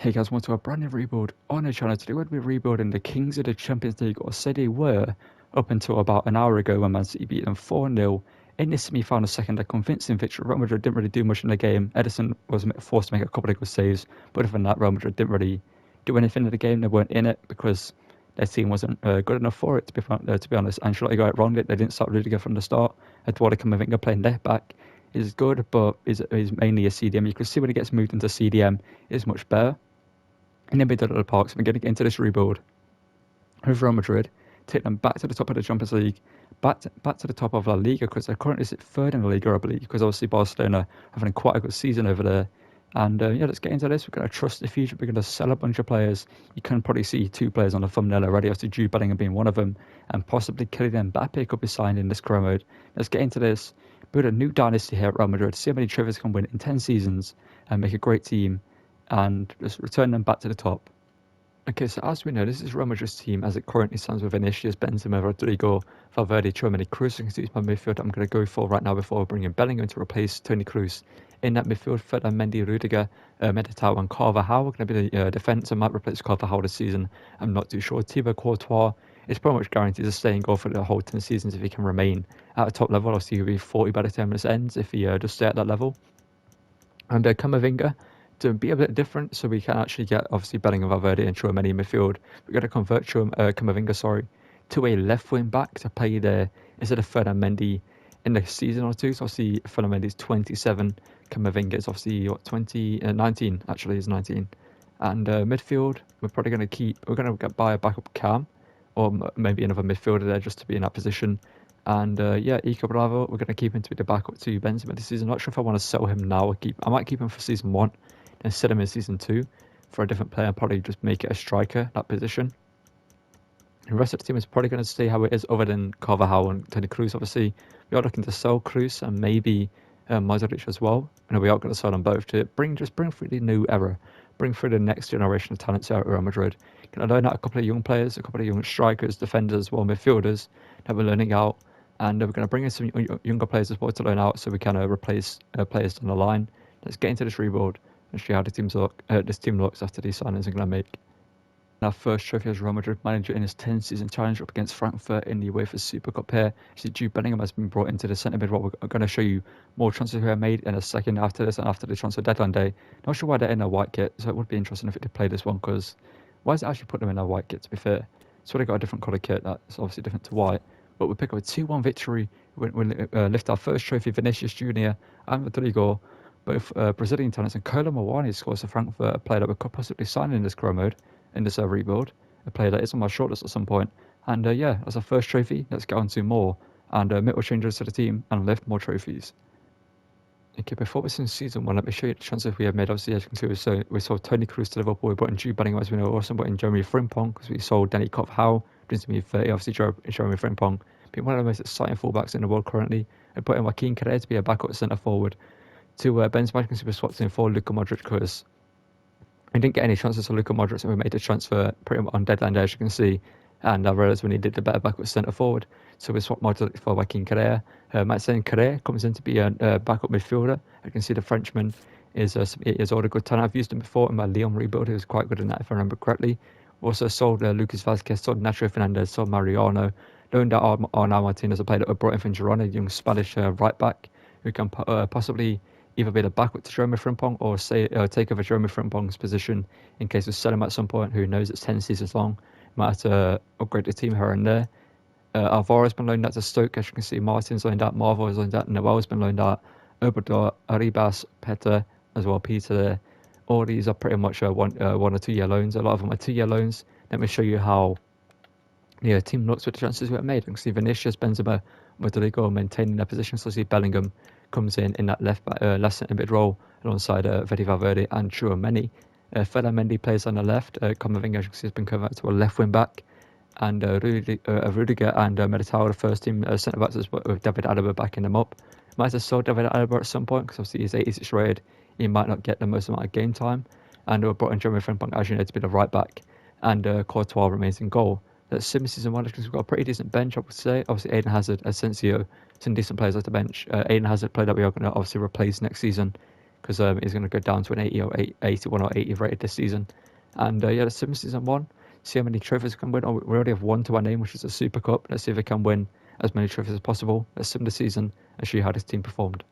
Hey guys, welcome to a brand new rebuild on the channel. Today we're going to be rebuilding the Kings of the Champions League, or so they were up until about an hour ago when Man City beat them 4-0 in the semi-final second. A convincing victory. Real Madrid didn't really do much in the game. Edison was forced to make a couple of good saves, but other than that, Real Madrid didn't really do anything in the game. They weren't in it because their team wasn't good enough for it, to be honest. Ancelotti got it wrong. They didn't start really good from the start. Eduardo Camavinga playing left back is good, but is mainly a CDM. You can see when he gets moved into CDM, is much better in the middle of the park. So we're going to get into this rebuild with Real Madrid, take them back to the top of the Champions League, back to the top of La Liga, because they're currently third in La Liga, I believe, because obviously Barcelona having quite a good season over there. And yeah, let's get into this. We're going to trust the future. We're going to sell a bunch of players. You can probably see two players on the thumbnail already, obviously Jude Bellingham being one of them, and possibly Kylian Mbappe could be signed in this career mode. Let's get into this. Build a new dynasty here at Real Madrid. See how many trophies can win in 10 seasons and make a great team and just return them back to the top. Okay, so as we know, this is Real Madrid's team as it currently stands with Vinicius, Benzema, Rodrigo, Valverde, Tchouaméni, Kroos. You can see it's my midfield I'm going to go for right now before bringing Bellingham to replace Toni Kroos. In that midfield, Ferdinand Mendy, Rudiger, Militao and Carvajal are going to be the defence. I might replace Carvajal this season. I'm not too sure. Thibaut Courtois is pretty much guaranteed to stay and go for the whole 10 seasons if he can remain at a top level. Obviously, he'll be 40 by the time this ends if he just stay at that level. And Camavinga, to be a bit different, so we can actually get obviously Bellingham, Valverde and Tchouaméni in midfield. We're going to convert Camavinga, to a left wing back to play there instead of Ferdinand Mendy in the season or two. So obviously Ferdinand Mendy is 27, Camavinga is obviously 19 actually, is 19. And midfield, we're probably going to buy a backup cam or maybe another midfielder there just to be in that position. And yeah, Ico Bravo, we're going to keep him to be the backup to Benzema this season. I'm not sure if I want to sell him now. I might keep him for season 1 and set him in season 2 for a different player and probably just make it a striker, that position. The rest of the team is probably going to stay how it is other than Carvajal and Toni Kroos. Obviously, we are looking to sell Kroos and maybe Modric as well. And we are going to sell them both to bring through the new era, bring through the next generation of talents out at Real Madrid. Going to learn out a couple of young players, a couple of young strikers, defenders as well, midfielders that we're learning out. And we're going to bring in some younger players as well to learn out so we can replace players down the line. Let's get into this rebuild and see how this team looks after these signings I'm going to make. Our first trophy as Real Madrid manager in his 10th-season challenge up against Frankfurt in the UEFA Super Cup here. Jude Bellingham has been brought into the centre mid. We're going to show you more transfers we have made in a second after this and after the transfer deadline day. Not sure why they're in a white kit, so it would be interesting if it did play this one, because why does it actually put them in a white kit, to be fair? So they got a different colour kit that's obviously different to white. But we pick up a 2-1 victory. We lift our first trophy. Vinicius Jr. and Rodrigo, both Brazilian talents, and Kolo Muani scores for Frankfurt, a player that we could possibly sign in this career mode, in this rebuild, a player that is on my shortlist at some point. And yeah, as our first trophy, let's get on to more and make more changes to the team and lift more trophies. Okay, before this in season 1, let me show you the transfers we have made. Obviously, as you can see, we sold Toni Kroos to Liverpool, we brought in Jude Bellingham, as we know, also brought in Jeremy Frimpong, because we sold Danny Carvajal, brings me 30, obviously Jeremy Frimpong, being one of the most exciting fullbacks in the world currently. I put in Joaquin Correa to be a backup centre forward to Benzema, can see we swapped in for Luka Modric, because I didn't get any chances for Luka Modric, and we made the transfer pretty much on deadline day, as you can see. And I realised we needed a better backup centre forward, so we swapped Modric for Joaquin Correa. Martin Correa comes in to be a backup midfielder. I can see the Frenchman is already good talent. I've used him before in my Lyon rebuild. He was quite good in that, if I remember correctly. Also sold Lucas Vazquez, sold Nacho Fernandez, sold Mariano. Loaned out Arnau Martinez, a player that we brought in from Girona, a young Spanish right back who can possibly either be the backup to Jeremy Frimpong or take over Jeremy Frimpong's position in case we sell him at some point. Who knows? It's 10 seasons long. Might have to upgrade the team here and there. Alvaro's been loaned out to Stoke, as you can see. Martin's loaned out. Marvo is loaned out. Noel's been loaned out. Obrador, Arribas, Petter, as well. Peter there. All these are pretty much 1 or 2 year loans. A lot of them are 2 year loans. Let me show you how the team looks with the transfers we have made. You can see Vinicius, Benzema, Rodrigo maintaining their position. So see Bellingham comes in that left centre mid role alongside Fede Valverde and Tchouaméni. Ferdinand Mendy plays on the left. Camavinga, as you can see, has been converted to a left wing back. And Rudiger and Militao, the first team centre backs, with David Alaba backing them up. Might have sold David Alaba at some point, because obviously he's 86 rated. He might not get the most amount of game time. And we brought in Jeremy Frimpong, as you know, to be the right back. And Courtois remains in goal. That's semi-season 1, because we've got a pretty decent bench, I would say. Obviously, Eden Hazard, Asensio, some decent players at the bench. Eden Hazard, player that we are going to obviously replace next season. because he's going to go down to an 80 or 81 or 80 rated this season. And yeah, the sim season 1. See how many trophies we can win. We already have one to our name, which is a Super Cup. Let's see if we can win as many trophies as possible. Let's sim the season and show you how this team performed.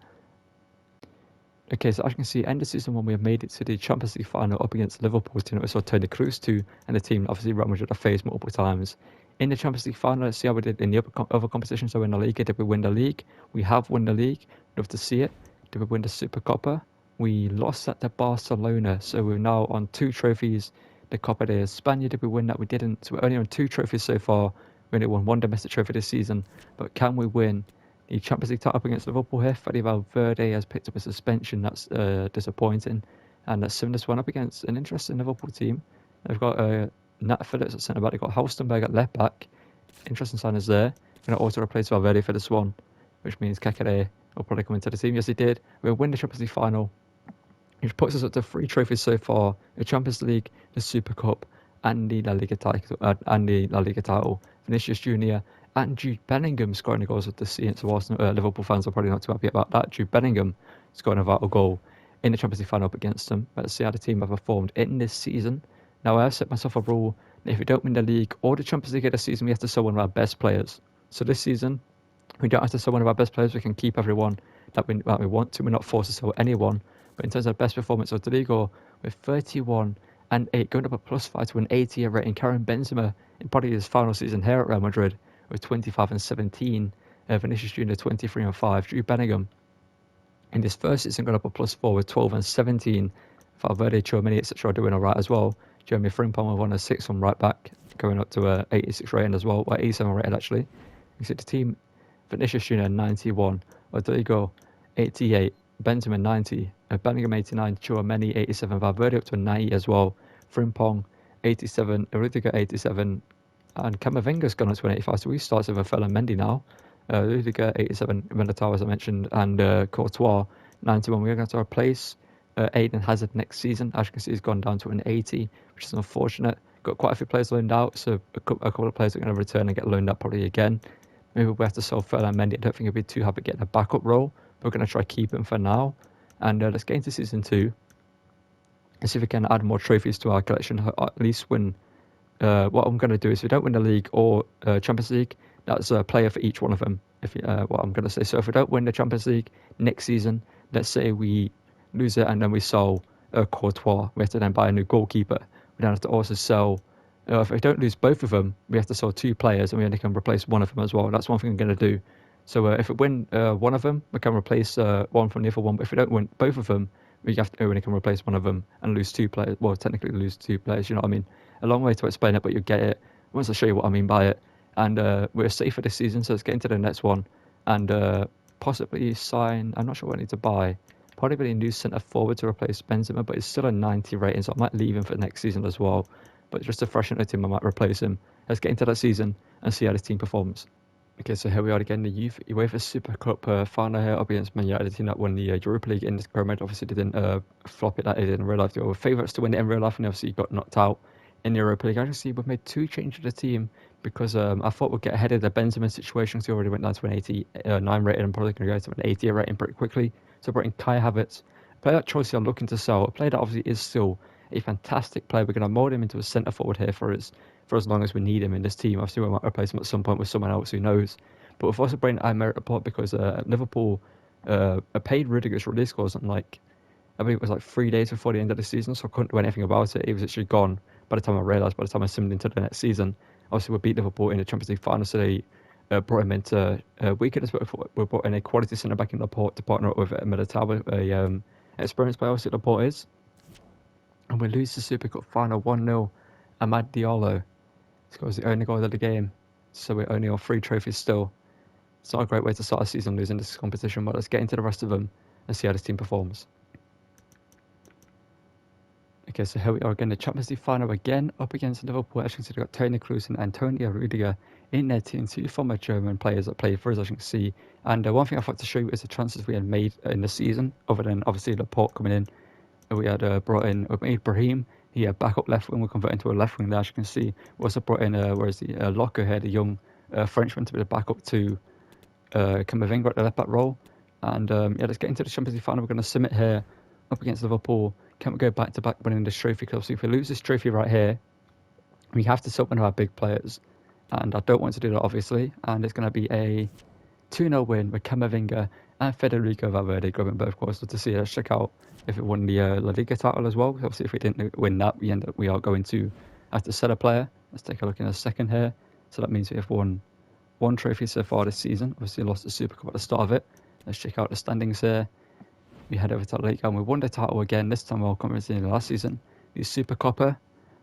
Okay, so as you can see, end of season 1, we have made it to the Champions League final up against Liverpool team that we saw Toni Kroos to, and the team obviously Real Madrid have faced multiple times. In the Champions League final, let's see how we did in the other competitions. So in the Liga, did we win the league? We have won the league. Love to see it. Did we win the Super Copa? We lost at the Barcelona, so we're now on 2 trophies. The Copa de España, did we win that? We didn't. So we're only on 2 trophies so far. We only won 1 domestic trophy this season, but can we win the Champions League title up against Liverpool here? Fede Valverde has picked up a suspension. That's disappointing. And let's sim this one up against an interesting Liverpool team. They've got Nat Phillips at centre back. They've got Halstenberg at left back. Interesting signings there. Going to also replace Valverde for this one, which means Kekere will probably come into the team. Yes, he did. We'll win the Champions League final, which puts us up to 3 trophies so far: the Champions League, the Super Cup, and the La Liga title. Vinicius Junior and Jude Bellingham scoring the goals of the season. So whilst Liverpool fans are probably not too happy about that, Jude Bellingham scoring a vital goal in the Champions League final up against them. Let's see how the team have performed in this season. Now, I have set myself a rule that if we don't win the league or the Champions League this season, we have to sell one of our best players. So this season, we don't have to sell one of our best players. We can keep everyone that we want to. We're not forced to sell anyone. But in terms of best performance of the league, with 31 and 8, going up a +5 to an 80 rating, Karim Benzema in probably his final season here at Real Madrid with 25 and 17. Vinicius Junior 23 and 5. Jude Bellingham in this first season got up a +4 with 12 and 17. Valverde, Tchouaméni, etc. are doing all right as well. Jeremy Frimpong with 1 and 6 on right back, going up to a 86 rating as well, or 87 rated actually. You see the team: Vinicius Junior 91, Rodrigo 88, Benzema 90, Bellingham 89, Tchouaméni 87, Valverde up to a 90 as well, Frimpong 87, Rudiger 87, and Camavinga's gone up to an 85. So we start with a fella Mendy now. Rudiger 87, Militao as I mentioned, and Courtois 91. We're going to replace Eden Hazard next season. As you can see, he's gone down to an 80, which is unfortunate. Got quite a few players loaned out, so a couple of players are going to return and get loaned out probably again. Maybe we have to sell Ferland Mendy. I don't think he'll be too happy getting a backup role. We're going to try keep him for now. And let's get into season 2. Let's see if we can add more trophies to our collection. At least win. What I'm going to do is, if we don't win the league or Champions League, that's a player for each one of them. What I'm going to say. So if we don't win the Champions League next season, let's say we lose it and then we sell Courtois, we have to then buy a new goalkeeper. We then have to also sell. If we don't lose both of them, we have to sell 2 players, and we only can replace one of them as well. That's one thing I'm going to do. So if we win one of them, we can replace one from the other one. But if we don't win both of them, we only can replace one of them and lose 2 players. Well, technically lose 2 players. You know what I mean? A long way to explain it, but you get it once I show you what I mean by it. And we're safe for this season, so let's get into the next one and possibly sign. I'm not sure what I need to buy. Probably a new centre forward to replace Benzema, but it's still a 90 rating, so I might leave him for next season as well. But just to freshen the team, I might replace him. Let's get into that season and see how this team performs. Okay, so here we are again, the Youth UEFA Super Cup final here up against Man United, the team that won the Europa League in this pyramid. Obviously, they didn't flop it that they did in real life. They were favourites to win it in real life, and obviously got knocked out in the Europa League. I just see we've made 2 changes to the team because I thought we'd get ahead of the Benzema situation, so he already went down to an 89 rating. I'm probably going to go to an 80 rating pretty quickly. So brought in Kai Havertz, a player that Chelsea are looking to sell, a player that obviously is still a fantastic player. We're going to mould him into a centre forward here for as long as we need him in this team. Obviously, we might replace him at some point with someone else, who knows. But we've also brought in Aymeric Laporte because Liverpool paid Rudiger's release clause on I believe it was 3 days before the end of the season, so I couldn't do anything about it. He was actually gone by the time I realised, by the time I simmed into the next season. Obviously, we beat Liverpool in the Champions League final, so they brought him into we brought in a quality centre back in Laporte to partner up with Militao, a experienced player, obviously Laporte is. And we lose the Super Cup final 1-0. Amad Diallo scores the only goal of the game, so we're only on 3 trophies still. It's not a great way to start a season losing this competition, but let's get into the rest of them and see how this team performs. Okay, so here we are again, the Champions League final again, up against Liverpool. As you can see, they've got Toni Kroos and Antonio Rudiger in their team, 2 former German players that played for us, as you can see. And one thing I thought to show you is the transfers we had made in the season, other than obviously Laporte coming in. We had brought in Brahim. He had backup left wing. We're converting to a left wing there, as you can see. We also brought in, Locker here, the young Frenchman, to be the backup to Camavinga at the left back role. And yeah, let's get into the Champions League final. We're going to sim it here up against Liverpool. Can we go back to back winning this trophy? Because obviously if we lose this trophy right here, we have to sub one of our big players. And I don't want to do that, obviously. And it's going to be a 2-0 win with Camavinga and Federico Valverde grabbing both. Of course, to see us check out if we won the La Liga title as well. Obviously, if we didn't win that, we are going to have to sell a player. Let's take a look in a second here. So that means we have won one trophy so far this season. Obviously, lost the Super Cup at the start of it. Let's check out the standings here. We head over to La Liga and we won the title again. This time, our conference in the last season. The Super Copa.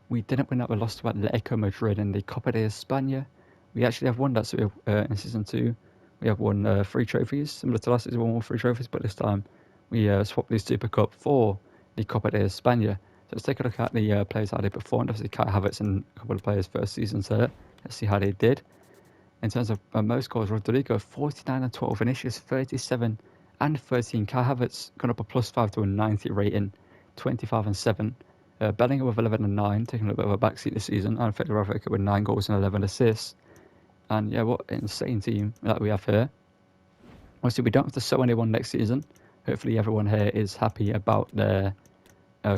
We didn't win that. We lost to Atletico Madrid in the Copa de España. We actually have won that. So in season 2, we have won 3 trophies. Similar to last season, we won 3 trophies, but this time we swapped the Super Cup for the Copa de España. So let's take a look at the players how they performed. Obviously, Kai Havertz and a couple of players first seasons there. Let's see how they did. In terms of most goals, Rodrigo 49 and 12, Vinicius 37 and 13. Kai Havertz got up a +5 to a 90 rating, 25 and 7. Bellingham with 11 and 9, taking a little bit of a backseat this season. And Federico with 9 goals and 11 assists. And yeah, what an insane team that we have here. Obviously, we don't have to sell anyone next season. Hopefully, everyone here is happy about their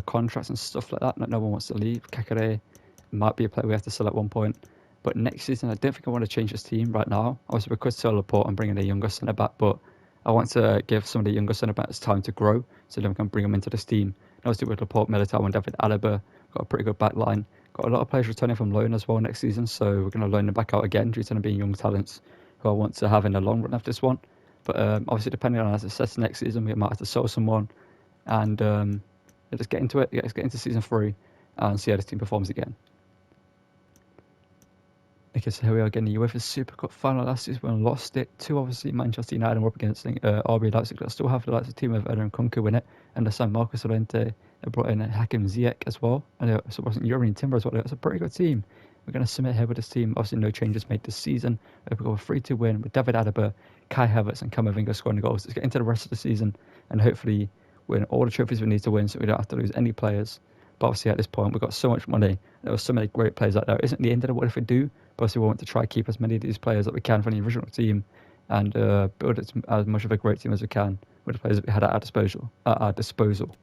contracts and stuff like that. No one wants to leave. Kakare might be a player we have to sell at one point. But next season, I don't think I want to change this team right now. Obviously, we could sell Laporte and bring in a younger centre back, but I want to give some of the younger centre backs time to grow, so then we can bring them into this team. And obviously, with Laporte, Militao, and David Alaba, got a pretty good back line. Got a lot of players returning from loan as well next season, so we're going to loan them back out again due to them being young talents who I want to have in the long run of this one. But obviously, depending on how it success next season, we might have to sell someone and just get into it. Let's get into season 3 and see how this team performs again. Okay, so here we are again, the UEFA Super Cup final last season. We lost it to obviously Manchester United, and we're up against RB Leipzig. I still have the likes of team of Eden Kunku in it, and the San Marcos Llorente. They brought in Hakim Ziyech as well, and it wasn't Urian Timber as well. It's a pretty good team. We're going to submit here with this team. Obviously, no changes made this season. We've got a 3-2 win with David Alaba, Kai Havertz, and Camavinga scoring the goals. Let's get into the rest of the season and hopefully win all the trophies we need to win, so we don't have to lose any players. But obviously, at this point, we've got so much money. There were so many great players out there. It isn't the end of the world if we do. But obviously, we want to try to keep as many of these players that we can from the original team and build it as much of a great team as we can with the players that we had at our disposal.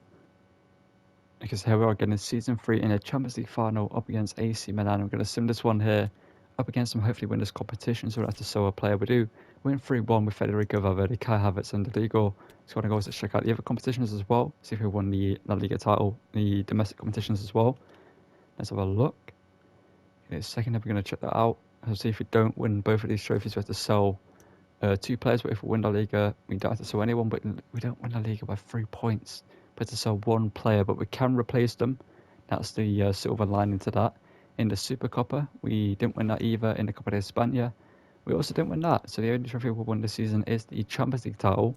Because here we are again in season 3 in a Champions League final up against AC Milan. We're going to sim this one here up against them, hopefully win this competition. So we'll have to sell a player. We do win 3-1 with Federico Valverde, Kai Havertz, and Rodrigo scoring goals. Let's check out the other competitions as well. See if we won the La Liga title, the domestic competitions as well. Let's have a look. Okay, second, we're going to check that out. I'll see if we don't win both of these trophies, we have to sell 2 players. But if we win La Liga, we don't have to sell anyone. But we don't win La Liga by 3 points. We have to sell 1 player, but we can replace them. That's the silver lining to that. In the Super Copa, we didn't win that either. In the Copa de España, we also didn't win that. So the only trophy we won this season is the Champions League title.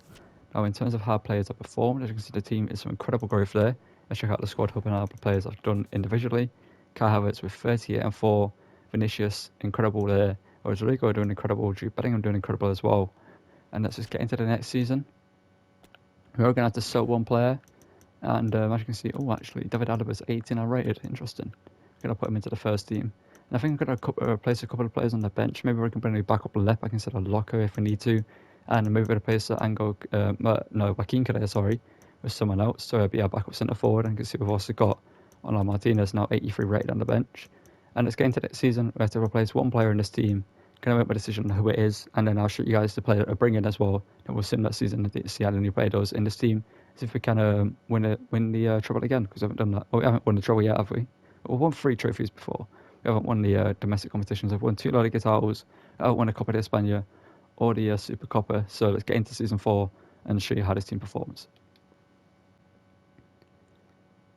Now, in terms of how players have performed, as you can see, the team is some incredible growth there. Let's check out the squad, hoping how the players have done individually. Kai Havertz with 38 and 4. Vinicius, incredible there. Rodrigo doing incredible. Jude Bellingham doing incredible as well. And let's just get into the next season. We're going to have to sell 1 player. And as you can see, actually, David Alaba's 18 unrated. Interesting. I'm going to put him into the first team. And I think I'm going to replace a couple of players on the bench. Maybe we can bring a backup left back instead of Loco if we need to. And maybe replace Joaquin Correa, with someone else. So it'll be our backup centre forward. And you can see we've also got Ola Martinez, now 83 rated on the bench. And let's get into next season. We have to replace 1 player in this team. Going to make my decision on who it is. And then I'll show you guys the player that I bring in as well. And we'll sim that season and see how the new player does in this team. See if we can win the treble again, because we haven't done that. We haven't won the treble yet, have we? We've won 3 trophies before. We haven't won the domestic competitions. I've won 2 La Liga titles. I haven't won a Copa de España or the Super Copa. So let's get into season 4 and show you how this team performs.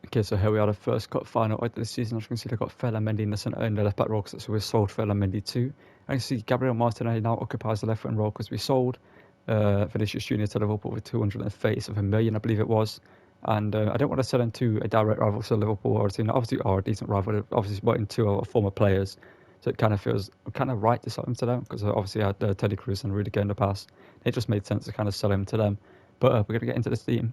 Okay, so here we are, the first cup final of the season. As you can see, they've got Ferland Mendy in the centre and the left back role, because we sold Ferland Mendy too. And you see Gabriel Martinelli now occupies the left wing role, because we sold Vinicius Junior to Liverpool for 237 million, I believe it was. And I don't want to sell him to a direct rival to Liverpool or a team that obviously are a decent rival. Obviously, bought in 2 of our former players, so it kind of feels kind of right to sell him to them, because obviously I had Teddy Cruz and Rudiger in the past. It just made sense to kind of sell him to them. But we're going to get into this game,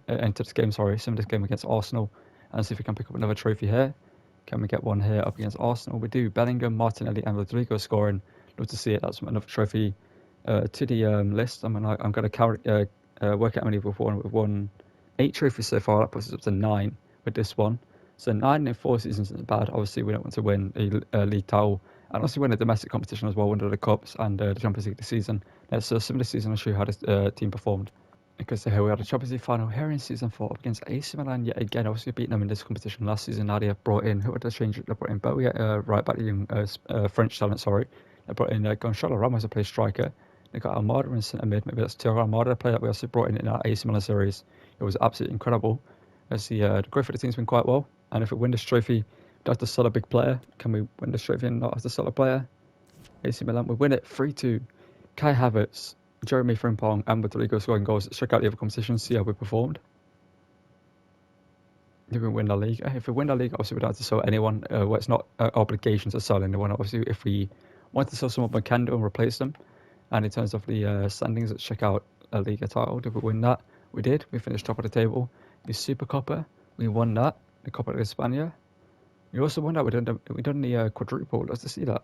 some of this game against Arsenal, and see if we can pick up another trophy here. Can we get one here up against Arsenal? We do. Bellingham, Martinelli, and Rodrigo scoring. Love to see it. That's another trophy to the list. I'm going to work out how many we've won. We've won 8 trophies so far. That puts us up to 9 with this one. So 9 in 4 seasons isn't bad. Obviously, we don't want to win a league title and also win a domestic competition as well, win the Cups and the Champions League this season. So similar season, I'll show you how this team performed. Because here we are, the Champions League final here in season 4 up against AC Milan yet again. Obviously beating them in this competition last season. Now they have brought in, who would they change it? They brought in Bowie, right back, the young French talent, sorry. They brought in Gonçalo Ramos to play striker. They got Almada in centre mid, maybe that's Thiago Almada, a player that we also brought in our AC Milan series. It was absolutely incredible. As the growth of the team's been quite well. And if we win this trophy, we don't have to sell a big player. Can we win this trophy and not have to sell a player? AC Milan, we win it 3-2. Kai Havertz, Jeremy Frimpong and Rodrigo scoring goals. Let's check out the other competitions, see how we performed. Did we win the league? If we win the league, obviously we don't have to sell anyone. Well, it's not obligation to sell anyone. Obviously, if we want to sell someone, we can do and replace them. And in terms of the standings, let's check out a Liga title. Did we win that? We did. We finished top of the table. The Super Copa, we won that. The Copa de España. We also won that. We done the quadruple. Let's just see that.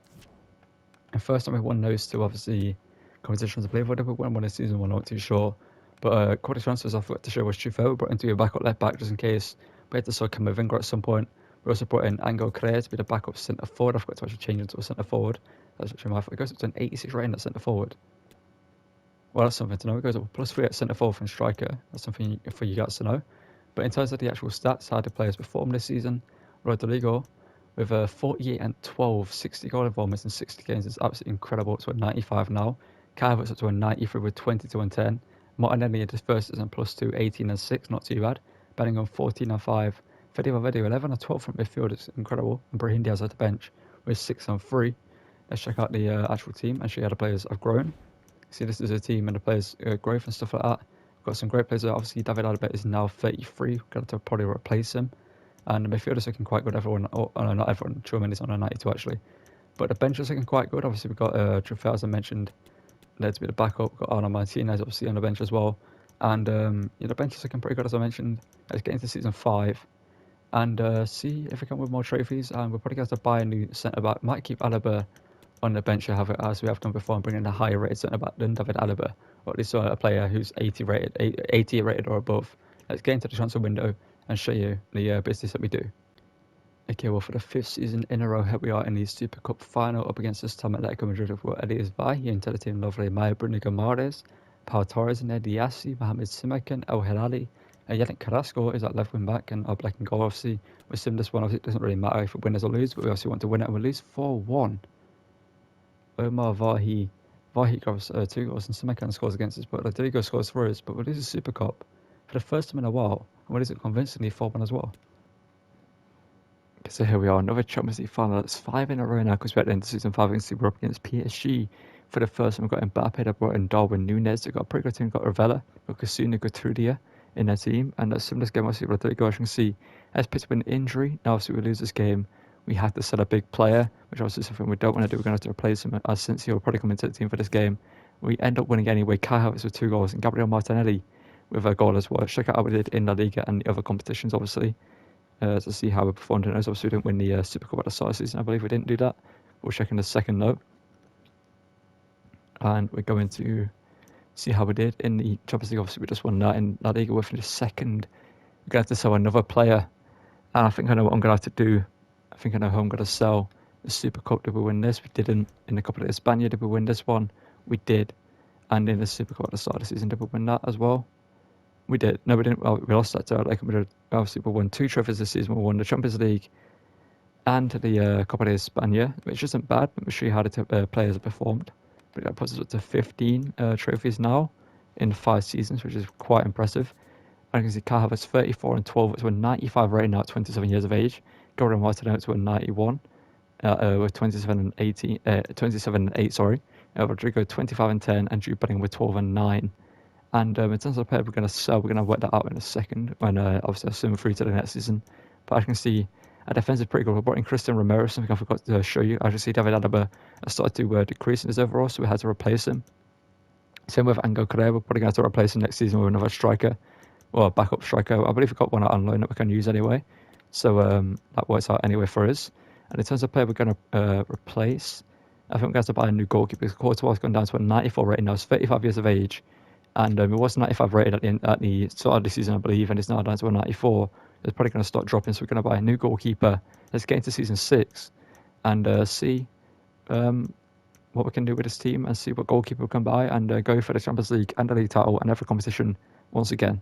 The first time we won those two, obviously, competitions. I believe whether we won one this season, we're not too sure. But quality transfers I forgot to show was Truffaut. We brought into a backup left back just in case. We had to sell Camavinga at some point. We also brought in Angel Correa to be the backup centre forward. I forgot to actually change into a centre forward. That's actually my fault. It goes up to an 86 rating at centre forward. Well, that's something to know. It goes up +3 at centre forward from striker. That's something for you guys to know. But in terms of the actual stats, how the players performed this season, Rodrigo with 48 and 12, 60 goal involvements in 60 games is absolutely incredible. It's at 95 now. Kai Havertz up to a 93 with 22 and 10. Martinelli in his first season +2, 18 and 6, not too bad. Bellingham 14 and 5. Fede Valverde 11 and 12 from midfield, it's incredible. And Brahim Diaz at the bench with 6 and 3. Let's check out the actual team and show you how the players have grown. See, this is a team and the players' growth and stuff like that. We've got some great players. Obviously, David Alaba is now 33. We're going to probably replace him. And the midfielders looking quite good. Everyone, not everyone. Chouameni's on a 92 actually. But the bench is looking quite good. Obviously, we've got Truffaut, as I mentioned, there to be the backup. We've got Arnaud Martinez obviously on the bench as well. And the bench is looking pretty good, as I mentioned. Let's get into season 5 and see if we can win more trophies. And we're probably going to buy a new centre back. Might keep Alaba on the bench and have it as we have done before and bring in a higher rated centre back than David Alaba, or at least a player who's 80 rated or above. Let's get into the transfer window and show you the business that we do. Okay, well, for the 5th season in a row, here we are in the Super Cup final up against this time Atletico Madrid with Elias Vahi into the team, lovely Maya Bruno Gomares, Pau Torres in there, Diassi, Mohamed Simakan, El Hilali, Yannick Carrasco is at left wing back, and Black and goal. Obviously, with sim this one, obviously it doesn't really matter if we win or lose, but we obviously want to win it, and we lose 4-1. Omar Vahi grabs 2 goals and Simakan scores against us, but Rodrigo scores for us, but we lose the Super Cup for the first time in a while, and we lose it convincingly 4-1 as well. So here we are, another Champions League final. That's 5 in a row now because we're at the end of season 5 against we're up against PSG. For the first one, we've got Mbappe, they brought in Darwin Núñez, they've got a pretty good team, we've got Ravella, we've got Kasuna Gutrudia in their team, and that's similar game, obviously Rodrigo, as you can see, has picked up an injury. Now obviously we lose this game, we have to sell a big player, which obviously is something we don't want to do. We're going to have to replace him, as since he'll probably come into the team for this game. We end up winning anyway. Kai Havertz with 2 goals and Gabriel Martinelli with a goal as well. Check out how we did in La Liga and the other competitions, obviously. To see how we performed in those. Obviously, we didn't win the Super Cup at the start of the season. I believe we didn't do that. We'll check in the second note. And we're going to see how we did in the Champions League. Obviously, we just won that in La Liga. We're in the second. We're going to have to sell another player. And I think I know what I'm going to have to do. I think I know who I'm going to sell. The Super Cup, did we win this? We didn't. In the Copa de España, did we win this one? We did. And in the Super Cup at the start of the season, did we win that as well? We did. No, we didn't. Well, we lost that to Atletico Madrid. Obviously, we won 2 trophies this season. We won the Champions League and the Copa de España, which isn't bad. Let me show you how the players have performed. But that puts us up to 15 trophies now in 5 seasons, which is quite impressive. And you can see Kai Havertz 34 and 12. It's a 95 rating now at 27 years of age. Gabriel Martinelli to a 91 with 27 and 8. Sorry. Rodrigo 25 and 10, and Jude Bellingham with 12 and 9. And in terms of the player we're going to sell, we're going to work that out in a second when obviously I'll swim through to the next season. But I can see our defence is pretty good. We brought in Christian Romero, something I forgot to show you. I can see David Alaba has started to decrease in his overall, so we had to replace him. Same with Angel Correa. We're probably going to have to replace him next season with another striker, or a backup striker. I believe we've got one out on loan that we can use anyway. So that works out anyway for us. And in terms of player we're going to replace, I think we're going to have to buy a new goalkeeper because Courtois has gone down to a 94 rating now. He's 35 years of age. And it was 95 rated at the start of the season, I believe, and it's now down to a 94. It's probably going to start dropping, so we're going to buy a new goalkeeper. Let's get into season 6 and see what we can do with this team and see what goalkeeper we can buy and go for the Champions League and the league title and every competition once again.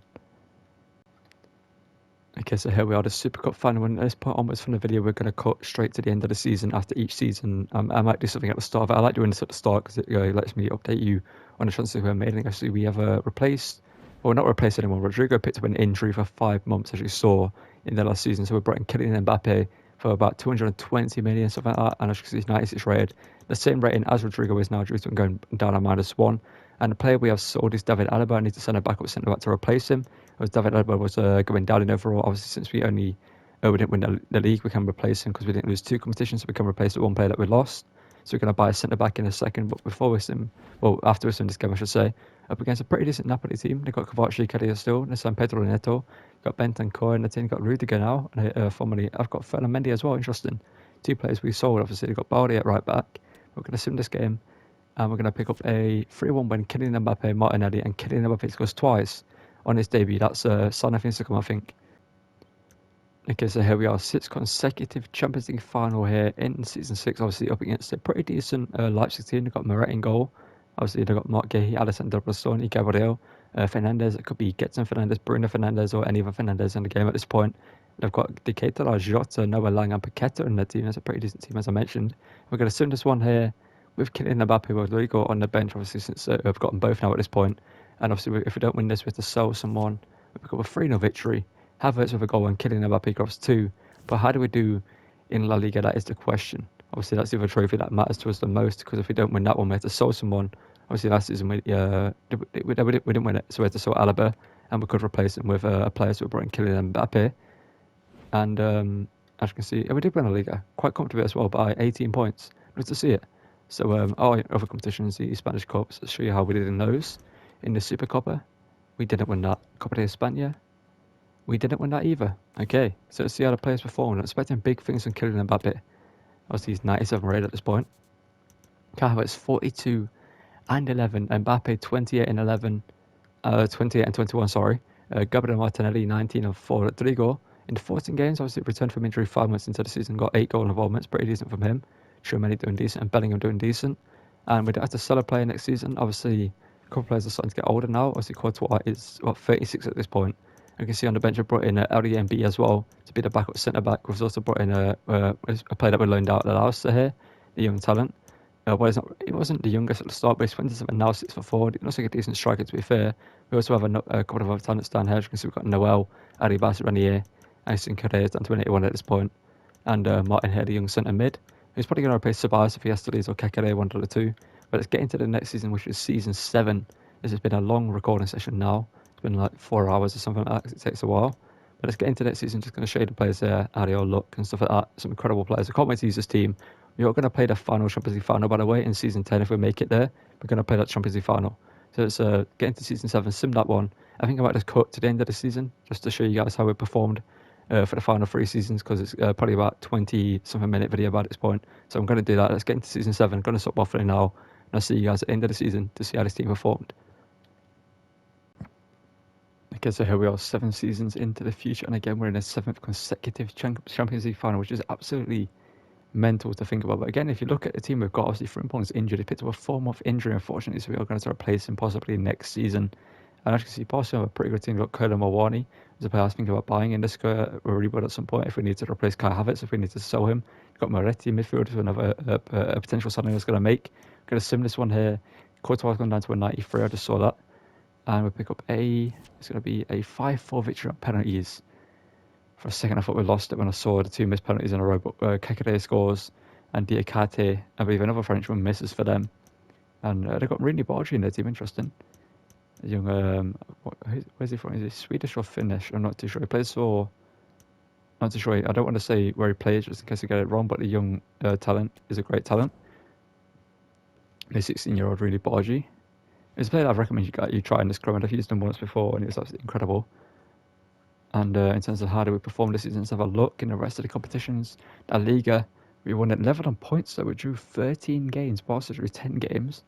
Okay, so here we are, the Super Cup final. And at this point onwards from the video, we're going to cut straight to the end of the season after each season. I might do something at the start, but I like doing this at the start because it lets me update you on the transfers we have made. And actually, we have replaced, well, not replaced anyone. Rodrigo picked up an injury for 5 months, as you saw in the last season. So we brought in Kylian Mbappe for about 220 million, something like that. And as you can see, he's 96 rated. The same rating as Rodrigo is now, due to him going down at -1. And the player we have sold is David Alaba. I need to send a backup centre back to replace him. As David Alaba was going down in overall, obviously since we didn't win the league, we can replace him because we didn't lose 2 competitions, so we can replace the one player that we lost. So we're going to buy a centre back in a second, but after we sim this game, I should say, up against a pretty decent Napoli team. They've got Kovacic, Cadia still, they signed Pedro Neto, got Bentancur in the team, got Rudiger now, and formerly I've got Fernand Mendy as well. Interesting, 2 players we sold. Obviously they've got Baldi at right back. We're going to sim this game, and we're going to pick up a 3-1 win. Kylian Mbappe, Martinelli, and Kylian Mbappe scores twice on his debut. That's a sign of things to come, I think. Okay, so here we are, 6 consecutive Champions League final here in season 6. Obviously up against a pretty decent Leipzig team. They've got Meret in goal. Obviously they've got Mark Guehi, Alessandro Bastoni, Gabriel, Fernandez. It could be Getson Fernandez, Bruno Fernandez, or any other Fernandez in the game at this point. They've got Decatur, Jota, Noah Lang, and Paqueta in the team. That's a pretty decent team, as I mentioned. We're going to sim this one here with Kylian Mbappe with Rodrigo on the bench, obviously, since I've got them both now at this point. And obviously, if we don't win this, we have to sell someone. We've got a 3-0 victory. Havertz with a goal and Kylian Mbappe grabs 2. But how do we do in La Liga? That is the question. Obviously, that's the other trophy that matters to us the most, because if we don't win that one, we have to sell someone. Obviously, last season we didn't win it, so we had to sell Alaba, and we could replace him with a player, so we brought in Kylian Mbappe. And as you can see, we did win La Liga quite comfortably as well by 18 points. Good to see it. So, other competitions, the Spanish Cups, let's show you how we did in those. In the Super Copa, we didn't win that. Copa de España, we didn't win that either. Okay, so let's see how the players perform. I'm expecting big things from Kylian Mbappe. Obviously, he's 97 rated at this point. Havertz 42 and 11. Mbappe 28 and 11. 28 and 21, sorry. Gabriel Martinelli 19 and 4. Rodrigo in 14 games, obviously returned from injury 5 months into the season, got 8 goal involvements, pretty decent from him. Tchouameni doing decent and Bellingham doing decent. And we don't have to sell a player next season. Obviously, a couple of players are starting to get older now. Obviously, Courtois is 36 at this point. You can see on the bench, I brought in LDMB as well to be the backup centre back. We've also brought in a player that we loaned out at Laos here, the young talent. He wasn't the youngest at the start, but he's 27 now, 6'4". He looks like a decent striker, to be fair. We also have a couple of other talents down here. As you can see, we've got Noel, Arribas, Renier, Addison Correa down to an 81 at this point, and Martin here, the young centre mid. He's probably going to replace Ceballos if he has to leave, or Kekere, one of the two. But let's get into the next season, which is season 7. This has been a long recording session now. It's been like 4 hours or something like that, because it takes a while. But let's get into next season. Just going to show you the players there, how they all look and stuff like that. Some incredible players. I can't wait to use this team. We are going to play the final Champions League final, by the way, in season 10. If we make it there, we're going to play that Champions League final. So let's get into season 7, sim that one. I think I might just cut to the end of the season, just to show you guys how we performed for the final 3 seasons, because it's probably about 20-something minute video by this point. So I'm going to do that. Let's get into season 7. I'm going to stop waffling now, and I'll see you guys at the end of the season to see how this team performed. Okay, so here we are, 7 seasons into the future, and again, we're in a 7th consecutive Champions League final, which is absolutely mental to think about. But again, if you look at the team we've got, obviously Frimpong's injured. He picked up a 4-month injury, unfortunately, so we are going to replace him possibly next season. And as you can see, Barcelona have a pretty good team. We've got Kolo Muani, who's a player I was thinking about buying in this rebuild at some point if we need to replace Kai Havertz, if we need to sell him. We've got Moretti in midfield, who's another a potential signing that's going to make. We're going to sim this one here. Courtois gone down to a 93, I just saw that. And we'll pick up it's going to be a 5-4 victory on penalties. For a second, I thought we lost it when I saw the 2 missed penalties in a row, but Kekere scores, and Diakate, I believe another Frenchman, misses for them. And they've got Rooney Bargy in their team, interesting. A young, where's he from? Is he Swedish or Finnish? I'm not too sure. He plays for, I'm not too sure. I don't want to say where he plays just in case I get it wrong, but the young talent is a great talent. The 16-year-old Rooney Bargy. It's a player I've recommended you try in this club, and I've used him once before, and it was absolutely incredible. And in terms of how do we perform this season, let's have a look in the rest of the competitions. La Liga, we won at 11 on points, so we drew 13 games. Barca drew 10 games.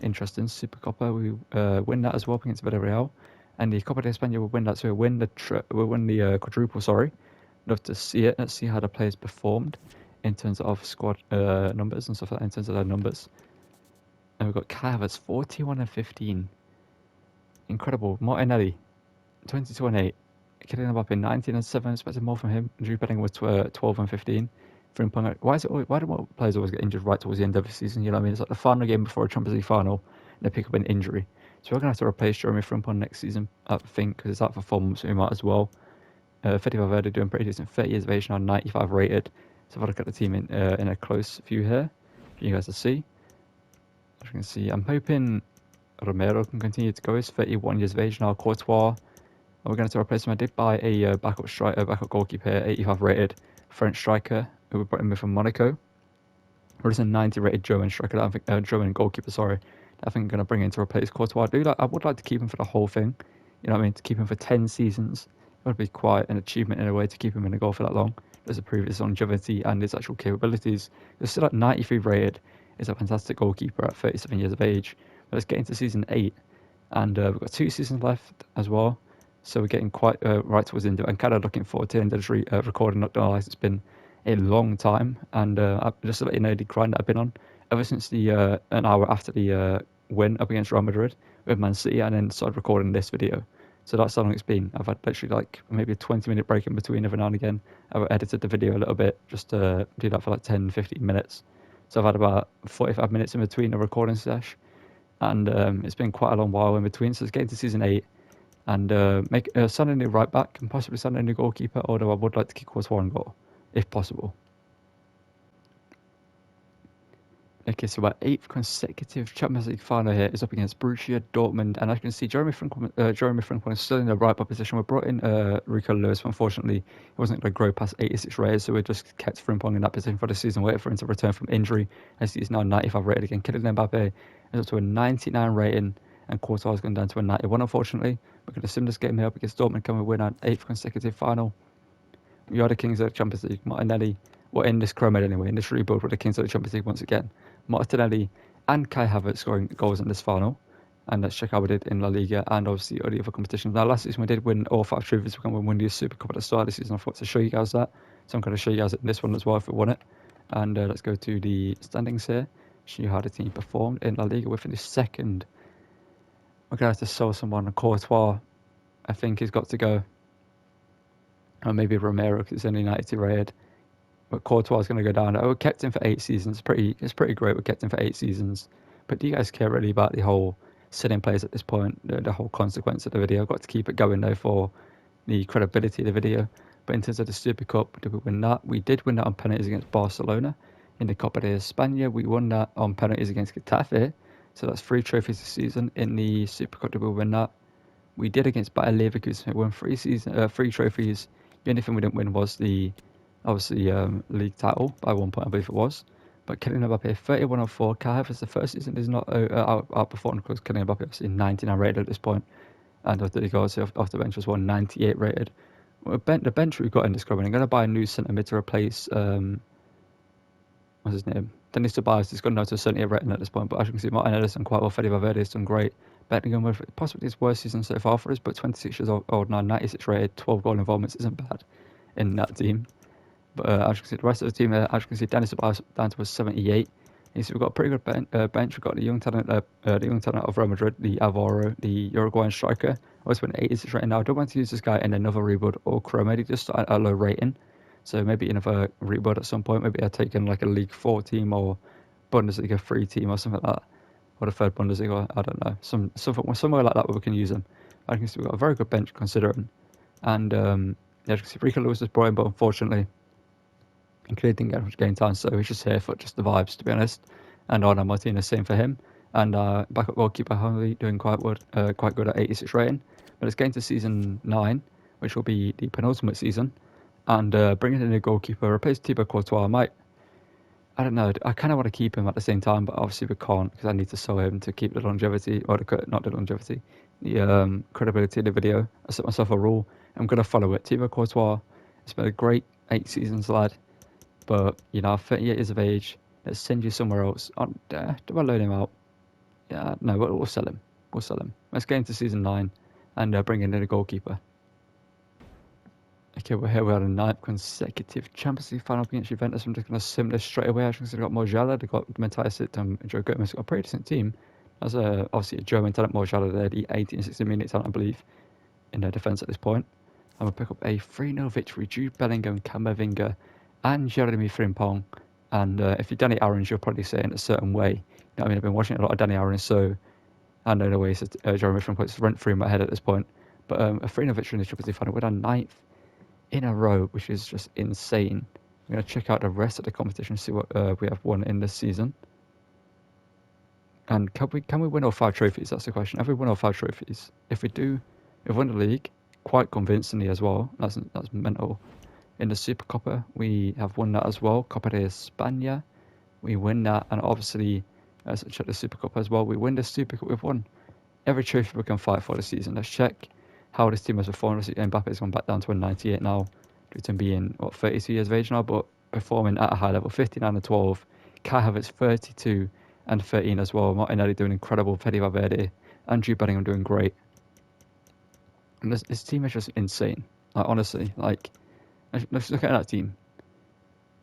Interesting. Supercopa, we win that as well against Villarreal, and the Copa de España will win that, so we'll win the quadruple. Sorry, love to see it. Let's see how the players performed in terms of squad numbers and stuff like that. In terms of their numbers, and we've got Kai Havertz 41 and 15, incredible. Martinelli 22 and 8. Kylian Mbappe 19 and 7. Expected more from him. Jude Bellingham was 12 and 15. Why do more players always get injured right towards the end of the season? You know what I mean? It's like the final game before a Champions League final, and they pick up an injury. So we're gonna have to replace Jeremy Frimpong next season, I think, because it's out for 4 months, so we might as well. Fede Valverde doing pretty decent. 30 years of age now, 95 rated. So if I look at the team in a close view here, for you guys to see, as you can see, I'm hoping Romero can continue to go. He's 31 years of age now. Courtois. We're going to replace him. I did buy a backup goalkeeper, 85 rated French striker who we brought him from Monaco. Or is a 90 rated German striker. I think German goalkeeper. Sorry, I think I'm going to bring in to replace Courtois. I would like to keep him for the whole thing. You know what I mean? To keep him for 10 seasons. It would be quite an achievement in a way to keep him in the goal for that long. There's a previous longevity and his actual capabilities. He's still at 93 rated. He's a fantastic goalkeeper at 37 years of age. But let's get into season 8, and we've got 2 seasons left as well. So we're getting quite right towards the end. I'm kind of looking forward to the end of this recording. Not gonna lie, it's been a long time, and just to let you know the grind that I've been on ever since the an hour after the win up against Real Madrid with Man City, and then started recording this video. So that's how long it's been. I've had literally like maybe a 20-minute break in between every now and again. I've edited the video a little bit just to do that for like 10-15 minutes. So I've had about 45 minutes in between the recording session, and it's been quite a long while in between. So it's getting to season 8. And sign a new right back and possibly sign a new goalkeeper, although I would like to keep Courtois on goal, if possible. Okay, so our 8th consecutive Champions League final here is up against Borussia Dortmund, and as you can see, Jeremy Frimpong is still in the right back position. We brought in Rico Lewis, but unfortunately, he wasn't going to grow past 86 rated, so we just kept Frimpong in that position for the season, waiting for him to return from injury, as he's now 95 rated again. Kylian Mbappe is up to a 99 rating, and Courtois has gone down to a 91, unfortunately. We're going to sim this game here up against Dortmund. Can we win our 8th consecutive final? We are the Kings of the Champions League. Martinelli, well, in this Chromate anyway, in this rebuild, we're the Kings of the Champions League once again. Martinelli and Kai Havertz scoring goals in this final. And let's check how we did in La Liga and obviously all the other competitions. Now, last season we did win all 5 trophies. We're going to win the Super Cup at the start of the season. I thought to show you guys that. So I'm going to show you guys it in this one as well if we won it. And let's go to the standings here. Show you how the team performed in La Liga. We're finished 2nd. We're going to have to sell someone. Courtois, I think, he's got to go. Or maybe Romero, because it's only 92 rated. But Courtois is going to go down. We kept him for 8 seasons. It's pretty great. We kept him for 8 seasons. But do you guys care really about the whole selling players at this point? The whole consequence of the video? I've got to keep it going though for the credibility of the video. But in terms of the Super Cup, did we win that? We did win that on penalties against Barcelona. In the Copa de España, we won that on penalties against Getafe. So that's 3 trophies this season. In the Super Cup, did we win that? We did against Bayer Leverkusen. We won 3 trophies. The only thing we didn't win was the, obviously, league title by 1 point, I believe it was. But Kylian Mbappe, 31 on 4. Kai Havertz, the first season, is not outperformed because Kylian Mbappe obviously 99 rated at this point. And after he goes off the bench was 198 rated. The bench we've got in this club, and I'm going to buy a new centre mid to replace, what's his name? Dennis Tobias is gone down to a 78 rating at this point. But as you can see, Martin Ellison quite well. Fede Valverde has done great. Bellingham with possibly his worst season so far for us, but 26 years old now, 96 rated, 12 goal involvements isn't bad in that team. But as you can see, the rest of the team, as you can see, Dennis Tobias down to a 78. So we've got a pretty good bench. We've got the young talent of Real Madrid, the Alvaro, the Uruguayan striker. Always been 86 rating now. I don't want to use this guy in another rebuild or Chromate, just at a low rating. So maybe another rebuild at some point. Maybe I'll take in like a League 4 team or Bundesliga 3 team or something like that. Or the 3rd Bundesliga, I don't know. Somewhere like that where we can use them. I can see we've got a very good bench considering. And as you can see, Rico Lewis is brought in, but unfortunately, he clearly didn't get much game time, so he's just here for just the vibes, to be honest. And Arnaud Martinez, same for him. And backup goalkeeper Hunley doing quite good at 86 rating. But it's getting to season 9, which will be the penultimate season. And bringing in a goalkeeper, replace Thibaut Courtois, I don't know. I kind of want to keep him at the same time, but obviously we can't because I need to sell him to keep the longevity, or not the longevity, the credibility of the video. I set myself a rule. I'm going to follow it. Thibaut Courtois, it's been a great 8 seasons, lad. But, 38 years of age. Let's send you somewhere else. Do I loan him out? Yeah, no, we'll sell him. We'll sell him. Let's get into season 9 and bring in a goalkeeper. Okay, we're here. We had a 9th consecutive Champions League final against Juventus. I'm just going to sim this straight away. I think they've got Mojala, they've got Matthijs and Joe Gomez. They've got a pretty decent team. That's obviously a German talent, Mojala there, the 18, 16 minute talent, I believe, in their defence at this point. I'm going to pick up a 3-0 victory. Jude Bellingham, Camavinga, and Jeremy Frimpong. And if you're Danny Aaron's, you'll probably say it in a certain way. You know what I mean? I've been watching a lot of Danny Aaron's, so I know the ways that Jeremy Frimpong's rent free in my head at this point. But a 3-0 victory in the Champions League final with our 9th in a row, which is just insane. I'm going to check out the rest of the competition and see what we have won in this season. And can we win all 5 trophies? That's the question. Have we won all 5 trophies? If we do, we've won the league quite convincingly as well. That's mental. In the Supercopa, we have won that as well. Copa de España, we win that, and obviously, let's check the Supercopa as well. We win the Supercup. We've won every trophy we can fight for this season. Let's check how this team has performed. Mbappe's gone back down to a 98 now, due to him being 32 years of age now, but performing at a high level. 59 and 12. Kai Havertz 32 and 13 as well. Martinelli doing incredible. Fede Valverde, Andrew Bellingham doing great. And this team is just insane. Like, honestly, like, let's look at that team.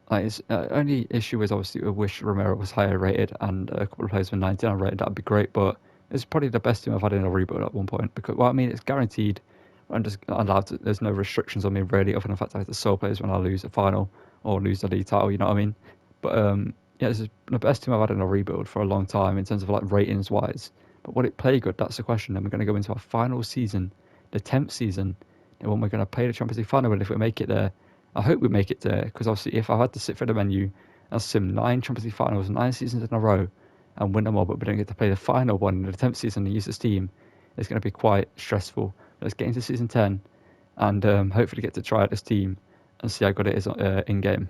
Like, it's only issue is obviously I wish Romero was higher rated and a couple of players were 99 rated. That'd be great, but it's probably the best team I've had in a rebuild at one point, because, well, I mean, it's guaranteed. I'm just allowed to. There's no restrictions on me really, other than the fact I have to sell players when I lose a final or lose the league title. You know what I mean? But yeah, this is the best team I've had in a rebuild for a long time in terms of like ratings wise. But will it play good? That's the question. And we're going to go into our final season, the 10th season, and when we're going to play the Champions League final. And if we make it there, I hope we make it there, because obviously if I had to sit for the menu and sim 9 Champions League finals, 9 seasons in a row, and win them all, but we don't get to play the final one in the 10th season and use this team, it's going to be quite stressful. Let's get into season 10 and hopefully get to try out this team and see how good it is in game.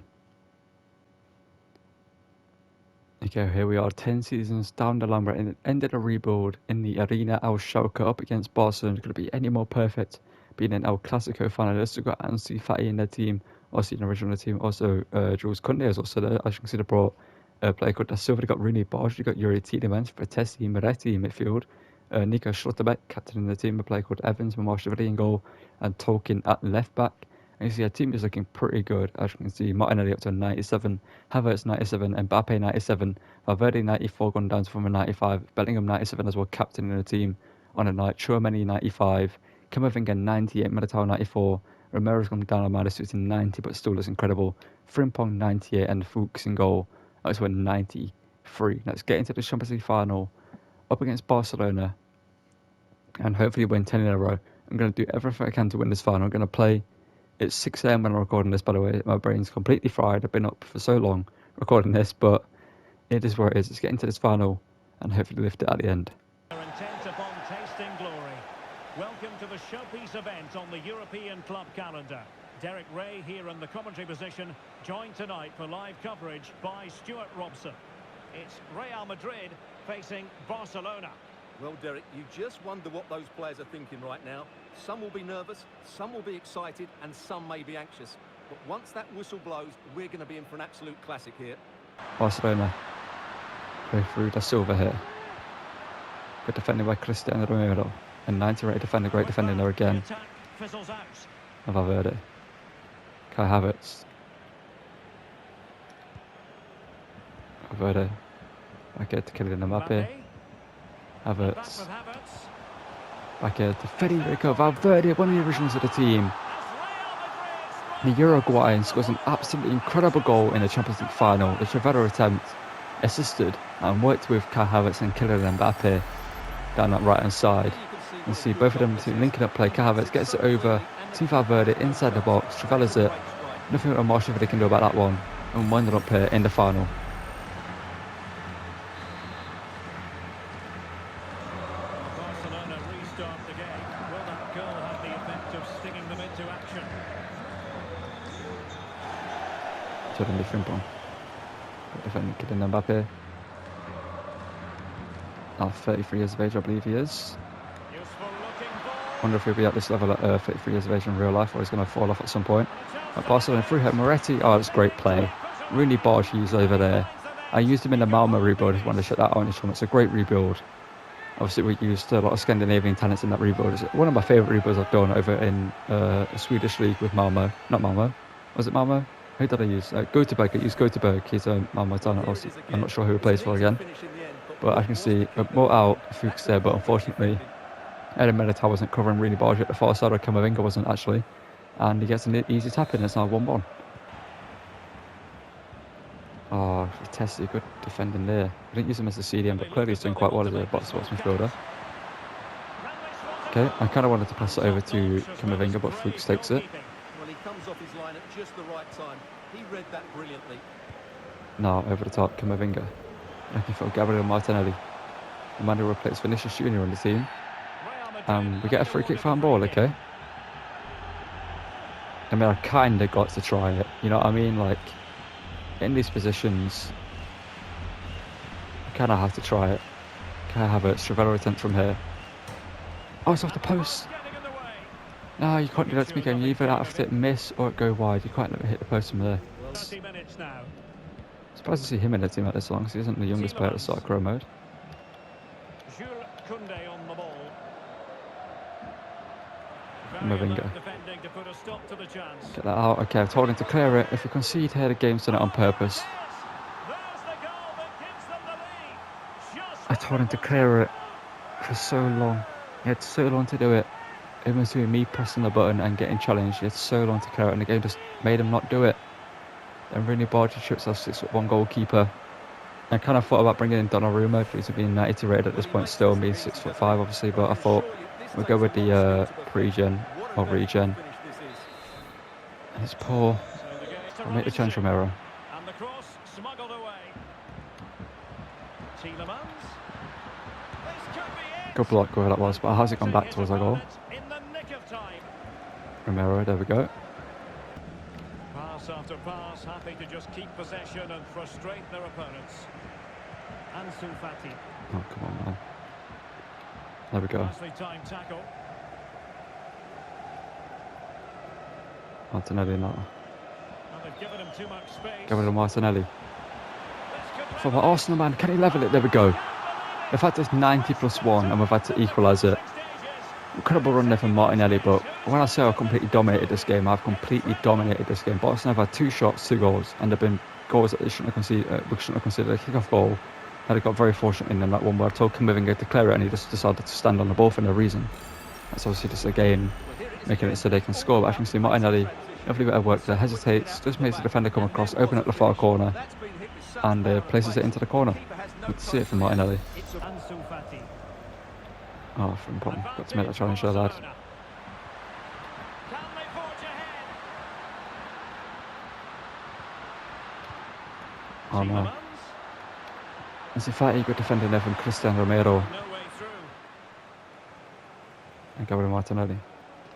Okay, here we are, 10 seasons down the line. We're at the end of the rebuild in the Arena El Schalke up against Barcelona. Could it be any more perfect being an El Clasico finalist? We've got Ansu Fati in their team, also in the original team. Also, Jules Koundé is also there. As you can see, they brought a player called Da Silva. They got Rooney Barge, they got Yuri Tielemans, Vertesi, Moretti in midfield. Nico Schlotterbeck, captain in the team, a player called Evans, Mamarshvili in goal, and Tolkien at left back. And you see our team is looking pretty good. As you can see, Martinelli up to a 97, Havertz 97, Mbappe 97, Valverde 94 gone down from a 95, Bellingham 97 as well, captain in the team on a night, Chouameni 95, Camavinga 98, Militao 94, Romero's gone down on minus 90, but still looks incredible. Frimpong 98 and Fuchs in goal. That's went 93. Let's get into the Champions League final up against Barcelona and hopefully win 10 in a row. I'm going to do everything I can to win this final. I'm going to play. It's 6 a.m. when I'm recording this, by the way. My brain's completely fried. I've been up for so long recording this, but it is where it is. Let's get into this final and hopefully lift it at the end. Intent upon tasting glory. Welcome to the showpiece event on the European club calendar. Derek Ray here in the commentary position, joined tonight for live coverage by Stuart Robson. It's Real Madrid facing Barcelona. Well, Derek, you just wonder what those players are thinking right now. Some will be nervous, some will be excited, and some may be anxious. But once that whistle blows, we're going to be in for an absolute classic here. Barcelona play through Da Silva here. Good defending by Cristiano Romero. And 90 rated defender, great defending there again. Valverde. Kai Havertz. Valverde. Back here to Kylian Mbappe. Havertz. Back here to Federico Valverde, one of the originals of the team. The Uruguayan scores an absolutely incredible goal in the Champions League final. The Trevero attempt assisted and worked with Kai Havertz and Kylian Mbappe down that right hand side. You see both of them linking up play. Kai Havertz gets it over to Valverde inside the box. Trevellas it. Nothing that Marshavili can do about that one. And winding up here in the final. Barcelona restart the game. Will that goal have the effect of stinging them into action? Jeremy Frimpong. Defending Kylian Mbappe. Now 33 years of age, I believe he is. Wonder if he'll be at this level at 33 years of age in real life, or he's going to fall off at some point. At Barcelona, through him, Moretti. Oh, that's great play. Rooney Barge used over there. I used him in the Malmo rebuild. I just wanted to shut that out. It's a great rebuild. Obviously, we used a lot of Scandinavian talents in that rebuild. It's one of my favourite rebuilds I've done over in the Swedish league with Malmo. Not Malmo. Was it Malmo? Who did I use? Göteborg. I used Göteborg. He's a Malmo talent. Also, I'm not sure who he plays for again. But I can see more out Fuchs there, but unfortunately, Eden Militao wasn't covering really Barge at the far side, or Camavinga wasn't actually. And he gets an easy tap in. It's now 1-1. Oh, Tessie, good defending there. I didn't use him as a CDM, but clearly he's doing quite well as a box-to-box midfielder. Okay, I kind of wanted to pass it over to Camavinga, but Fuchs takes it. Well, he comes off his line at just the right time. He read that brilliantly. Now, over the top, Camavinga. Looking for Gabriel Martinelli. The man who replaced Vinicius Jr. on the team. We get a free kick for handball, okay? I mean, I kind of got to try it. You know what I mean? Like, in these positions, I kind of have to try it. Can I have it? Stravello attempt from here. Oh, it's off the post. No, you can't do that to me again. You either have to miss or go wide. You can't let me hit the post from there. Surprised to see him in the team at this long, because he isn't the youngest player at the start of Crow mode. Camavinga. Get that out. Okay, I've told him to clear it. If we concede here, the game's done it on purpose. I told him to clear it for so long. He had so long to do it. Even between me pressing the button and getting challenged, he had so long to clear it, and the game just made him not do it. Then Rooney Barger shoots our 6'1" goalkeeper. I kind of thought about bringing in Donnarumma, who's being 92 rated at this point still, being 6'5" obviously, but I thought we'll go with the pre-gen or regen. And it's poor. I'll make the change from error. And the cross smuggled away. Tielemans. Good block, whoever that was, but how's it gone back towards our goal? Romero, there we go. Pass after pass, happy to just keep possession and frustrate their opponents. Ansu Fati. Oh, come on, man. There we go. Nicely timed tackle. Martinelli now. And they've given him too much space. Gabriel Martinelli. For my Arsenal man, can he level it? There we go. The fact it's 90+1 and we've had to equalise it. Incredible run there from Martinelli, but when I say I've completely dominated this game, I've completely dominated this game. Arsenal have had 2 shots, 2 goals, and they've been goals that they shouldn't have conceded. We shouldn't have considered a kick-off goal. And I got very fortunate in them, that one where I told Camavinga to clear it and he just decided to stand on the ball for no reason. That's obviously just a game making it so they can score, but I can see Martinelli, lovely bit of work there, hesitates, just makes the defender come across, open up the far corner, and places it into the corner. Good to see it from Martinelli. Oh, from bottom. Got to make that challenge there, lad. Oh no. It's a Fati, good defending there from Cristian Romero. And Gabriel Martinelli.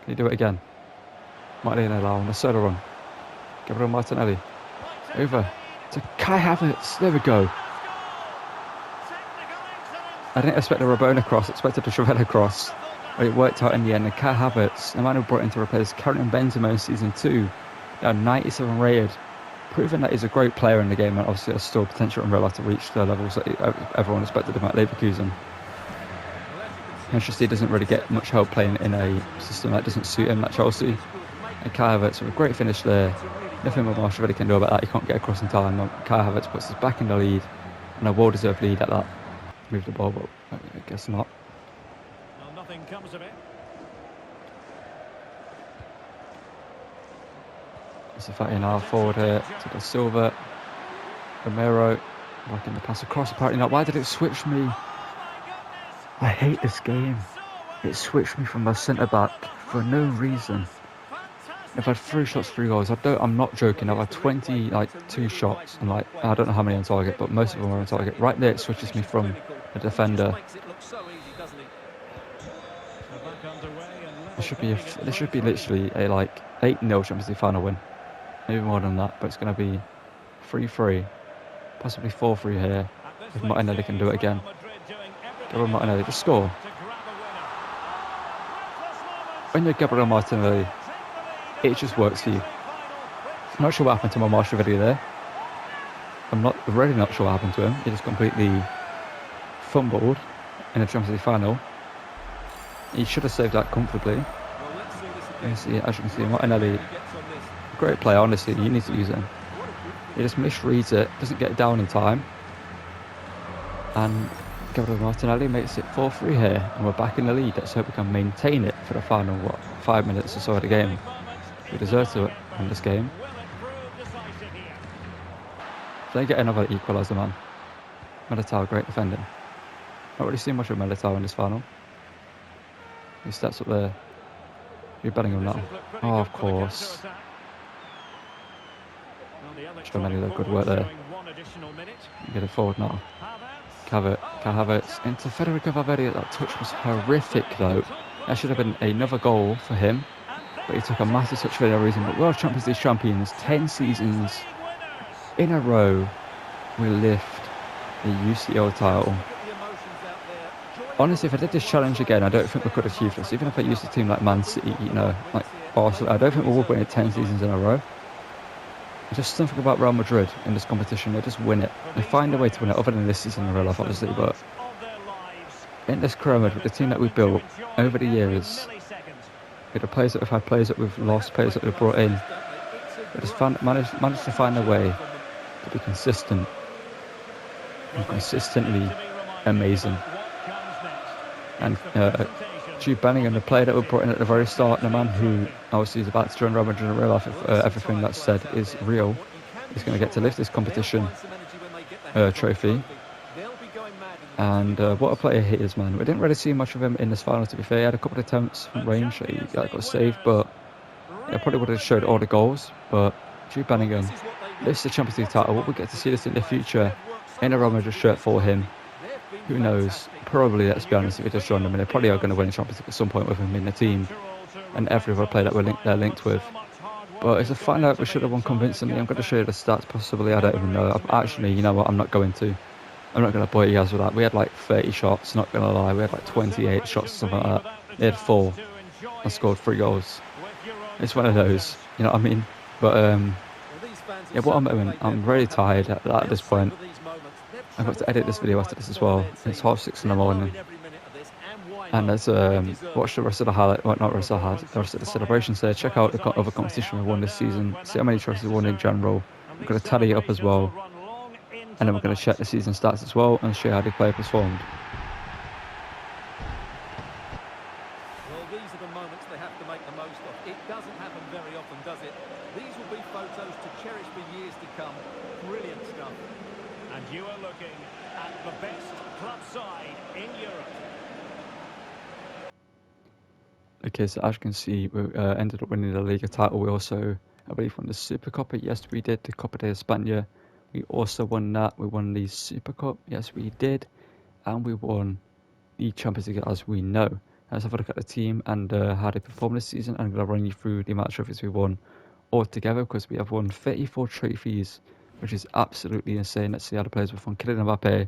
Can you do it again? Martinelli on the third run. Gabriel Martinelli. Over to Kai Havertz. There we go. I didn't expect the Rabona cross, expected the Chevelle cross. But it worked out in the end. And Kai Havertz, the man who brought in to replace Karim Benzema in Season 2, now 97 rated, proving that he's a great player in the game and obviously has still potential in real life to reach the levels that everyone expected him at Leverkusen. Manchester City doesn't really get much help playing in a system that doesn't suit him, like Chelsea. And Kai Havertz with a great finish there. Nothing more Marshall can do about that. He can't get across in time. Kai Havertz puts us back in the lead, and a well-deserved lead at that. Move the ball, but I guess not. Well, nothing comes of it. It's a Fati now forward here to the Silva. Romero working the pass across. Apparently not. Why did it switch me? I hate this game. It switched me from my centre back for no reason. I've had 3 shots, 3 goals. I'm not joking. I've had 22 shots, and I don't know how many on target, but most of them are on target. Right there, it switches me from a defender. There should be literally a 8-0 Champions League final win, maybe more than that. But it's going to be 3-3, possibly 4-3 here. If Martinelli can do it again, Gabriel Martinelli, just score. When you're Gabriel Martinelli, it just works for you. I'm not sure what happened to my Marshall video there. I'm really not sure what happened to him. He just completely fumbled in the Champions League final. He should have saved that comfortably. Well, let's see this again. As you can see, Martinelli, great player, honestly, you need to use him. He just misreads it, doesn't get it down in time. And Gabriel Martinelli makes it 4-3 here, and we're back in the lead. Let's hope we can maintain it for the final, 5 minutes or so of the game. We deserve to win this game. If they get another equaliser, man. Militao, great defending. Not really seen much of Militao in this final. He steps up there. You're Bellingham now. Oh, of course. Tremendous good work there. Get it forward now. Havertz into Federico Valverde. That touch was horrific, though. That should have been another goal for him. But he took a massive touch for no reason. But World Champions League champions, 10 seasons in a row, we lift the UCL title. Honestly, if I did this challenge again, I don't think we could achieve this. Even if I used a team like Man City, like Barcelona, I don't think we would win it 10 seasons in a row. Just something about Real Madrid in this competition, they just win it. They find a way to win it, other than this season in real life, obviously. But in this pyramid, with the team that we've built over the years, with the players that we've had, players that we've lost, players that we've brought in, we just managed to find a way to be consistent and consistently amazing. And Jude Bellingham, the player that we brought in at the very start, the man who obviously is about to join Real Madrid in real life, if everything that's said is real, is going to get to lift this competition trophy. And what a player he is, man. We didn't really see much of him in this final, to be fair. He had a couple of attempts from range, he got saved, but probably would have showed all the goals. But Jude Bellingham lifts the Champions League title. We'll get to see this in the future in a Real Madrid shirt for him. Who knows? Probably, let's be honest, if we just join them, and they probably are going to win the Champions League at some point with him in the team and every other player that they're linked with. But it's a final that we should have won convincingly. I'm going to show you the stats, possibly. I don't even know. Actually, you know what? I'm not going to bore you guys with that. We had like 30 shots, not going to lie. We had like 28 shots, something like that. They had 4 and scored 3 goals. It's one of those, you know what I mean? But, yeah, what I'm doing, I'm really tired at this point. I've got to edit this video after this as well. It's 6:30 in the morning. And let's watch the rest of the highlight, well, not rest of the highlight, the rest of the celebrations there. Check out the other competition we won this season. See how many trophies we won in general. We're going to tally it up as well. And then we're going to check the season stats as well and show you how the player performed. Well, these are the moments they have to make the most of. It doesn't happen very often, does it? These will be photos to cherish for years to come. Brilliant stuff. And you are looking at the best club side in Europe. Okay, so as you can see, we ended up winning the Liga title. We also, I believe, won the Super Cup. Yes, we did. The Copa de España. We also won that. We won the Super Cup. Yes, we did. And we won the Champions League, as we know. Let's have a look at the team and how they performed this season. I'm going to run you through the amount of trophies we won altogether, because we have won 34 trophies, which is absolutely insane. Let's see how the players were from. Kylian Mbappe,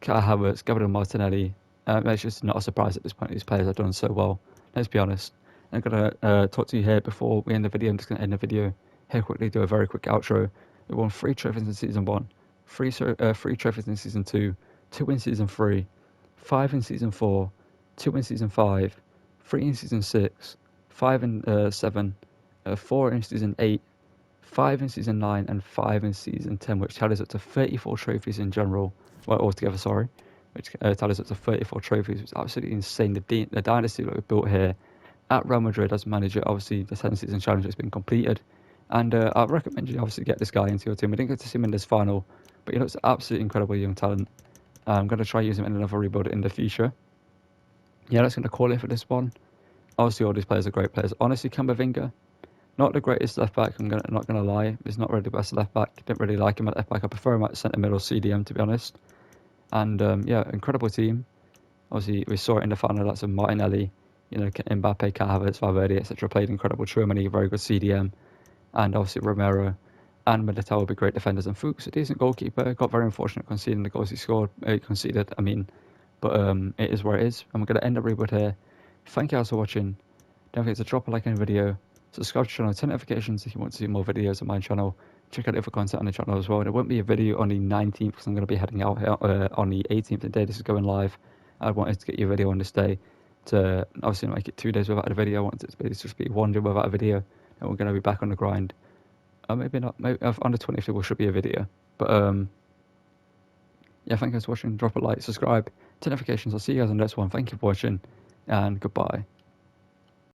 Kai Havertz, Gabriel Martinelli. It's just not a surprise at this point. These players have done so well. Let's be honest. I'm going to talk to you here before we end the video. I'm just going to end the video here quickly, do a very quick outro. We won 3 trophies in Season 1, 3 trophies in Season 2, 2 in Season 3, 5 in Season 4, 2 in Season 5, 3 in Season 6, 5 in 7, 4 in Season 8, 5 in Season 9, and 5 in Season 10, which tallies up to 34 trophies in general. Well, altogether, sorry. Which tallies up to 34 trophies. It's absolutely insane. The dynasty that we built here at Real Madrid as manager. Obviously, the 10-season challenge has been completed. And I recommend you obviously get this guy into your team. We didn't get to see him in this final, but he looks absolutely incredible young talent. I'm going to try use him in another rebuild in the future. Yeah, that's going to call it for this one. Obviously, all these players are great players. Honestly, Camavinga, not the greatest left back. Not going to lie. He's not really the best left back. Didn't really like him at left back. I prefer him at centre middle CDM, to be honest. And yeah, incredible team. Obviously, we saw it in the final. That's of Martinelli, Mbappe, Kai Havertz, Valverde, etc. Played incredible. Tchouaméni, very good CDM, and obviously Romero and Militao will be great defenders. And Fuchs, a decent goalkeeper. Got very unfortunate conceding the goals he conceded. But it is where it is. And we're going to end the reboot here. Thank you guys for watching. Don't forget to drop a like on the video. Subscribe to the channel, turn notifications if you want to see more videos on my channel. Check out the other content on the channel as well. There won't be a video on the 19th because I'm going to be heading out here on the 18th, the day this is going live. I wanted to get you a video on this day to obviously not make it 2 days without a video. I wanted it to be just be 1 day without a video, and we're going to be back on the grind. Maybe not. Maybe on the 20th there should be a video. But yeah, thank you guys for watching. Drop a like, subscribe, turn notifications. I'll see you guys on the next one. Thank you for watching, and goodbye.